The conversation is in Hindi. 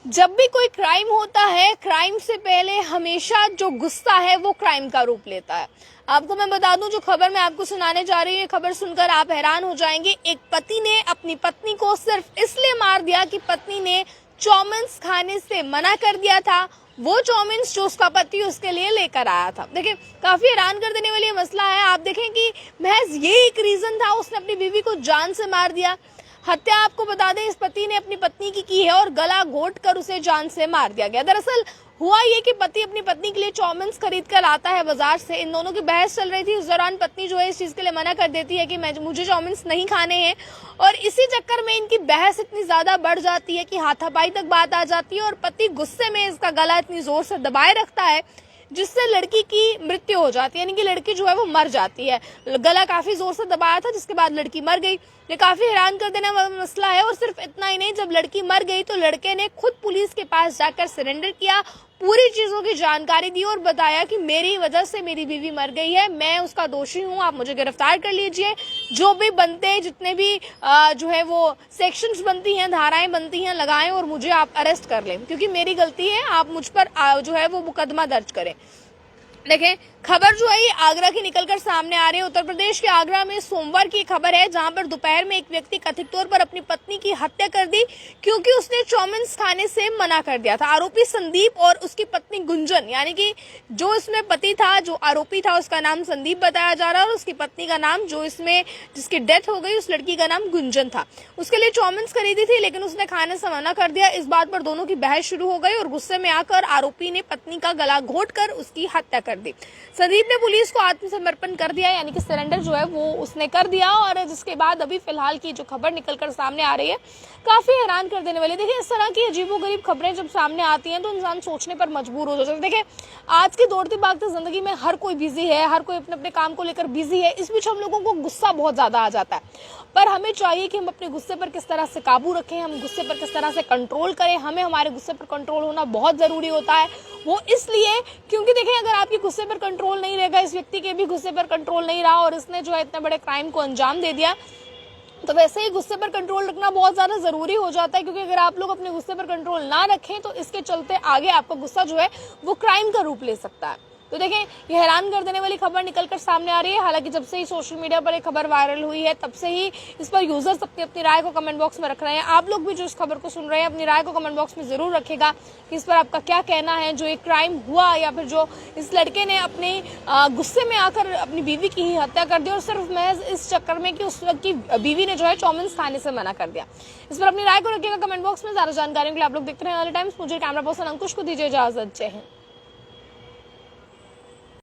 जब भी कोई क्राइम होता है, क्राइम से पहले हमेशा जो गुस्सा है वो क्राइम का रूप लेता है। आपको मैं बता दूं, जो खबर मैं आपको सुनाने जा रही हूँ, ये खबर सुनकर आप हैरान हो जाएंगे। एक पति ने अपनी पत्नी को सिर्फ इसलिए मार दिया कि पत्नी ने चाउमीन्स खाने से मना कर दिया था। वो चाउमीन्स जो उसका पति उसके लिए लेकर आया था। देखिए, काफी हैरान कर देने वाली मसला है। आप देखें कि महज ये एक रीजन था, उसने अपनी बीवी को जान से मार दिया। हत्या, आपको बता दें, इस पति ने अपनी पत्नी की है और गला घोट कर उसे जान से मार दिया गया। दरअसल हुआ ये कि पति अपनी पत्नी के लिए चाउमीन्स खरीद कर आता है बाजार से। इन दोनों की बहस चल रही थी। उस दौरान पत्नी जो है इस चीज के लिए मना कर देती है कि मुझे चाउमीन्स नहीं खाने हैं, और इसी चक्कर में इनकी बहस इतनी ज्यादा बढ़ जाती है कि हाथापाई तक बात आ जाती है और पति गुस्से में इसका गला इतनी जोर से दबाए रखता है जिससे लड़की की मृत्यु हो जाती है, यानी कि लड़की जो है वो मर जाती है। गला काफी जोर से दबाया था, जिसके बाद लड़की मर गई। ये काफी हैरान कर देने वाला मसला है। और सिर्फ इतना ही नहीं, जब लड़की मर गई तो लड़के ने खुद पुलिस के पास जाकर सरेंडर किया, पूरी चीजों की जानकारी दी और बताया कि मेरी वजह से मेरी बीवी मर गई है, मैं उसका दोषी हूं, आप मुझे गिरफ्तार कर लीजिए। जो भी बनते हैं, जितने भी जो है वो सेक्शंस बनती हैं, धाराएं बनती हैं, लगाएं और मुझे आप अरेस्ट कर लें, क्योंकि मेरी गलती है। आप मुझ पर जो है वो मुकदमा दर्ज करें। देखें, खबर जो है ये आगरा की निकलकर सामने आ रही है। उत्तर प्रदेश के आगरा में सोमवार की खबर है, जहां पर दोपहर में एक व्यक्ति कथित तौर पर अपनी पत्नी की हत्या कर दी क्योंकि उसने चाउमीन्स खाने से मना कर दिया था। आरोपी संदीप और उसकी पत्नी गुंजन, यानी कि जो इसमें पति था, जो आरोपी था, उसका नाम संदीप बताया जा रहा है और उसकी पत्नी का नाम, जो इसमें जिसकी डेथ हो गई, उस लड़की का नाम गुंजन था। उसके लिए चाउमीन्स खरीदी थी, लेकिन उसने खाने से मना कर दिया। इस बात पर दोनों की बहस शुरू हो गई और गुस्से में आकर आरोपी ने पत्नी का गला घोट कर उसकी हत्या कर दी। संदीप ने पुलिस को आत्मसमर्पण कर दिया, यानी कि सरेंडर जो है वो उसने कर दिया। और जिसके बाद अभी फिलहाल की जो खबर निकलकर सामने आ रही है, काफी हैरान कर देने वाली। देखिए, इस तरह की अजीबोगरीब खबरें जब सामने आती हैं तो इंसान सोचने पर मजबूर हो जाता है। देखिए, आज की दौड़ती भागती जिंदगी में हर कोई बिजी है, हर कोई अपने अपने काम को लेकर बिजी है। इस बीच हम लोगों को गुस्सा बहुत ज्यादा आ जाता है, पर हमें चाहिए कि हम अपने गुस्से पर किस तरह से काबू रखें, हम गुस्से पर किस तरह से कंट्रोल करें। हमें हमारे गुस्से पर कंट्रोल होना बहुत जरूरी होता है। वो इसलिए क्योंकि देखें, अगर आपके गुस्से पर कंट्रोल नहीं रहेगा, इस व्यक्ति के भी गुस्से पर कंट्रोल नहीं रहा और इसने जो है इतने बड़े क्राइम को अंजाम दे दिया, तो वैसे ही गुस्से पर कंट्रोल रखना बहुत ज्यादा जरूरी हो जाता है। क्योंकि अगर आप लोग अपने गुस्से पर कंट्रोल ना रखें तो इसके चलते आगे आपका गुस्सा जो है वो क्राइम का रूप ले सकता है। तो देखें, ये हैरान कर देने वाली खबर निकलकर सामने आ रही है। हालांकि जब से ही सोशल मीडिया पर एक खबर वायरल हुई है, तब से ही इस पर यूजर्स अपनी अपनी राय को कमेंट बॉक्स में रख रहे हैं। आप लोग भी जो इस खबर को सुन रहे हैं, अपनी राय को कमेंट बॉक्स में जरूर रखेगा कि इस पर आपका क्या कहना है। जो एक क्राइम हुआ, या फिर जो इस लड़के ने अपने गुस्से में आकर अपनी बीवी की ही हत्या कर दी, और सिर्फ महज इस चक्कर में कि उस वक्त की बीवी ने जो है चाउमीन्स खाने से मना कर दिया। इस पर अपनी राय को रखिएगा कमेंट बॉक्स में। ज्यादा जानकारी के लिए आप लोग देखते रहे ऑल टाइम्स। मुझे कैमरा पर्सन अंकुश को दीजिए इजाजत। जय हिंद।